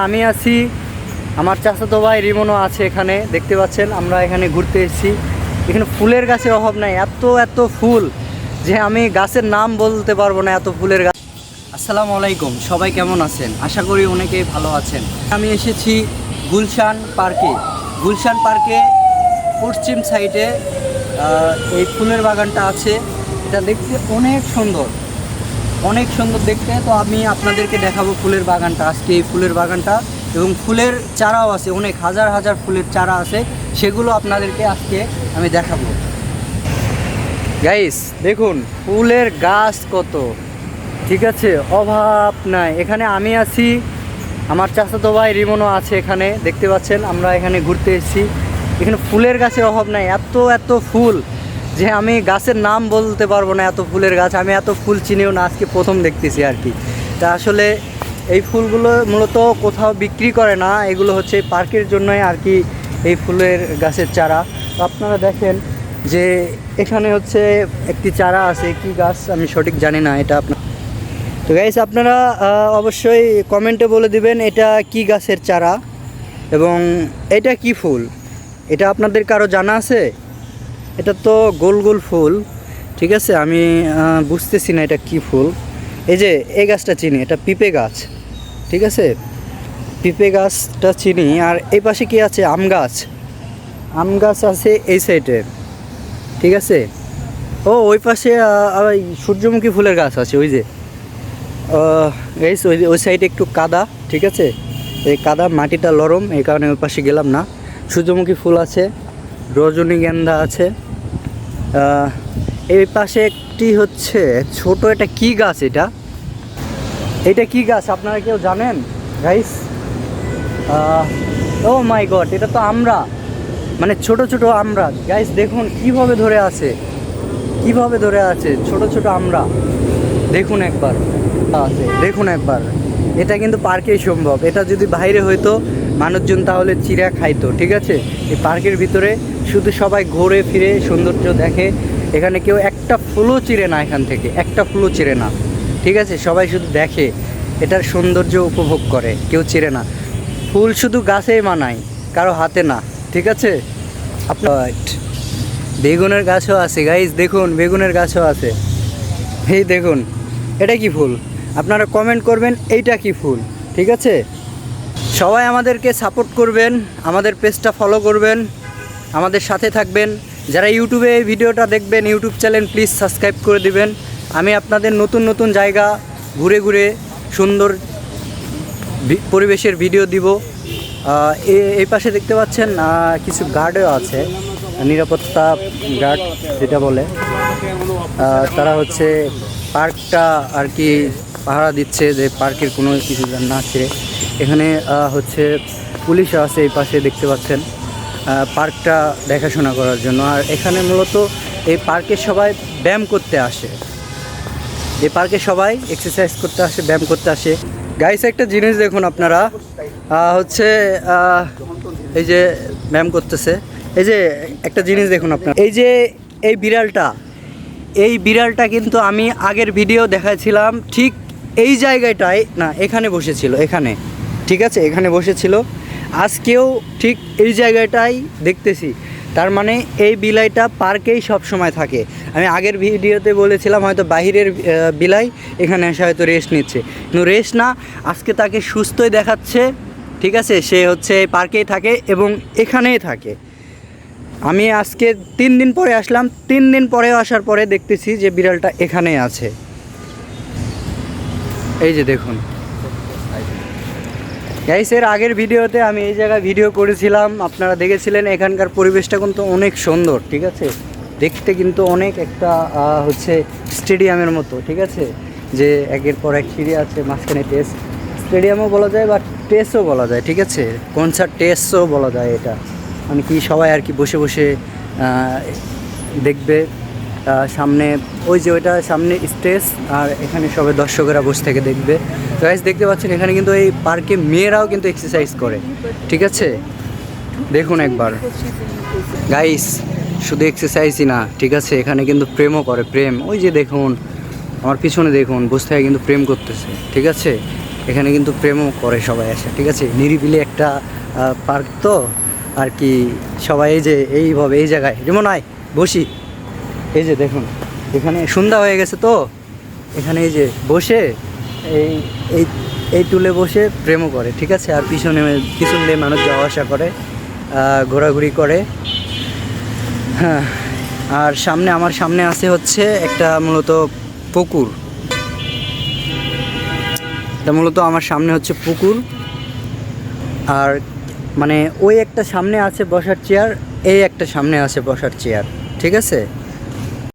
আমি আছি, আমার চাচাতো ভাই রিমনও আছে এখানে, দেখতে পাচ্ছেন। আমরা এখানে ঘুরতে এসেছি। এখানে ফুলের গাছের অভাব নাই, এত এত ফুল যে আমি গাছের নাম বলতে পারবো না, এত ফুলের গাছ। আসসালামু আলাইকুম, সবাই কেমন আছেন? আশা করি অনেকেই ভালো আছেন। আমি এসেছি গুলশান পার্কে। গুলশান পার্কে পশ্চিম সাইডে এই ফুলের বাগানটা আছে। এটা দেখতে অনেক সুন্দর, অনেক সুন্দর দেখতে। তো আমি আপনাদেরকে দেখাবো ফুলের বাগানটা আজকে, এই ফুলের বাগানটা। এবং ফুলের চারাও আছে, অনেক হাজার হাজার ফুলের চারা আছে, সেগুলো আপনাদেরকে আজকে আমি দেখাবো। গাইস দেখুন ফুলের গাছ কত, ঠিক আছে, অভাব নাই। এখানে আমি আছি, আমার চাচাতো ভাই রিমনও আছে এখানে, দেখতে পাচ্ছেন। আমরা এখানে ঘুরতে এসেছি। এখানে ফুলের গাছের অভাব নাই, এত এত ফুল যে আমি গাছের নাম বলতে পারবো না, এত ফুলের গাছ। আমি এত ফুল চিনিও না, আজকে প্রথম দেখতেছি আর কি। তা আসলে এই ফুলগুলো মূলত কোথাও বিক্রি করে না, এগুলো হচ্ছে পার্কের জন্যই আর কি, এই ফুলের গাছের চারা। তো আপনারা দেখেন যে এখানে হচ্ছে একটি চারা আছে, কি গাছ আমি সঠিক জানি না এটা। তো গাইস আপনারা অবশ্যই কমেন্টে বলে দিবেন এটা কি গাছের চারা এবং এটা কি ফুল, এটা আপনাদের কারো জানা আছে? এটা তো গোল গোল ফুল, ঠিক আছে, আমি বুঝতেছি না এটা কি ফুল। এই যে এই গাছটা চিনি, এটা পিঁপে গাছ, ঠিক আছে, পিঁপে গাছটা চিনি। আর এই পাশে কি আছে? আম গাছ, আম গাছ আছে এই সাইডে, ঠিক আছে। ও ওই পাশে সূর্যমুখী ফুলের গাছ আছে, ওই যে গাইস ওই সাইডে একটু কাদা, ঠিক আছে, এই কাদা, মাটিটা নরম, এই কারণে ওই পাশে গেলাম না। সূর্যমুখী ফুল আছে, রজনীগন্ধা আছে। এই পাশে একটি হচ্ছে ছোট, এটা কি গাছ? এটা কি গাছ আপনারা কেউ জানেন গাইস? ও মাই গড, এটা তো আমরা, মানে ছোট ছোট আমরা। গাইস দেখুন কিভাবে ধরে আছে, কিভাবে ধরে আছে ছোট ছোট আমরা, দেখুন একবার আছে, দেখুন একবার। এটা কিন্তু পার্কেই সম্ভব, এটা যদি বাইরে হইতো মানুষজন তাহলে চিড়া খাইতো, ঠিক আছে। এই পার্কের ভিতরে শুধু সবাই ঘুরে ফিরে সৌন্দর্য দেখে, এখানে কেউ একটা ফুলও চিড়ে না, এখান থেকে একটা ফুলও চিড়ে না, ঠিক আছে। সবাই শুধু দেখে, এটার সৌন্দর্য উপভোগ করে, কেউ চিড়ে না। ফুল শুধু গাছেই মানায়, কারো হাতে না, ঠিক আছে। আপনার বেগুনের গাছও আছে গাইস, দেখুন বেগুনের গাছও আছে। এই দেখুন এটা কি ফুল, আপনারা কমেন্ট করবেন এইটা কি ফুল, ঠিক আছে। সবাই আমাদেরকে সাপোর্ট করবেন, আমাদের পেজটা ফলো করবেন, আমাদের সাথে থাকবেন। যারা ইউটিউবে এই ভিডিওটা দেখবেন, ইউটিউব চ্যানেল প্লিজ সাবস্ক্রাইব করে দিবেন। আমি আপনাদের নতুন নতুন জায়গা ঘুরে ঘুরে সুন্দর পরিবেশের ভিডিও দিব। এই পাশে দেখতে পাচ্ছেন কিছু গার্ডও আছে, নিরাপত্তা গার্ড যেটা বলে, তারা হচ্ছে পার্কটা আর কি পাহারা দিচ্ছে, যে পার্কের কোনো কিছু না ছেড়ে। এখানে হচ্ছে পুলিশও আছে এই পাশে, দেখতে পাচ্ছেন, পার্কটা দেখাশোনা করার জন্য। আর এখানে মূলত এই পার্কে সবাই ব্যায়াম করতে আসে, এই পার্কে সবাই এক্সারসাইজ করতে আসে, ব্যায়াম করতে আসে। গাইস একটা জিনিস দেখুন আপনারা, হচ্ছে এই যে ব্যায়াম করতেছে, এই যে একটা জিনিস দেখুন আপনারা, এই যে এই বিড়ালটা কিন্তু আমি আগের ভিডিও দেখাচ্ছিলাম, ঠিক এই জায়গাটায় না, এখানে বসেছিল, এখানে, ঠিক আছে, এখানে বসেছিল। আজকেও ঠিক এই জায়গাটাই দেখতেছি, তার মানে এই বিলাইটা পার্কেই সব সময় থাকে। আমি আগের ভিডিওতে বলেছিলাম হয়তো বাহিরের বিলাই এখানে এসে হয়তো রেস্ট নিচ্ছে, কিন্তু রেস্ট না, আজকে তাকে সুস্থই দেখাচ্ছে, ঠিক আছে। সে হচ্ছে পার্কেই থাকে এবং এখানেই থাকে। আমি আজকে 3 দিন পরে আসলাম, 3 দিন পরেও আসার পরে দেখতেছি যে বিড়ালটা এখানেই আছে। এই যে দেখুন গাইস, এর আগের ভিডিওতে আমি এই জায়গায় ভিডিও করেছিলাম, আপনারা দেখেছিলেন। এখানকার পরিবেশটা কিন্তু অনেক সুন্দর, ঠিক আছে, দেখতে কিন্তু অনেক একটা হচ্ছে স্টেডিয়ামের মতো, ঠিক আছে, যে একের পর এক সিঁড়ি আছে, মাঝখানে টেস্ট স্টেডিয়ামও বলা যায় বা টেস্টও বলা যায়, ঠিক আছে, কনসার্ট টেস্টও বলা যায়। এটা মানে কি সবাই আর কি বসে বসে দেখবে। সামনে ওই যে ওইটা সামনে স্টেজ, আর এখানে সবাই দর্শকেরা বসে থেকে দেখবে। তো গাইস দেখতে পাচ্ছেন এখানে কিন্তু এই পার্কে মেয়েরাও কিন্তু এক্সারসাইজ করে, ঠিক আছে, দেখুন একবার গাইস। শুধু এক্সারসাইজই না, ঠিক আছে, এখানে কিন্তু প্রেমও করে, প্রেম। ওই যে দেখুন আমার পিছনে দেখুন, বসে থেকে কিন্তু প্রেম করতেছে, ঠিক আছে। এখানে কিন্তু প্রেমও করে সবাই আসে, ঠিক আছে। নিরিবিলি একটা পার্ক তো আর কি, সবাই এই যে এইভাবে এই জায়গায় যেমন আয় বসি, এই যে দেখুন এখানে সন্ধ্যা হয়ে গেছে তো এখানে এই যে বসে এই এই এই টুলে বসে প্রেমও করে, ঠিক আছে। আর পিছনে দিয়ে মানুষ যাওয়া আসা করে, ঘোরাঘুরি করে। হ্যাঁ, আর সামনে আমার সামনে আছে হচ্ছে একটা মূলত পুকুর, এটা মূলত আমার সামনে হচ্ছে পুকুর। আর মানে ওই একটা সামনে আছে বসার চেয়ার, এই একটা সামনে আছে বসার চেয়ার, ঠিক আছে।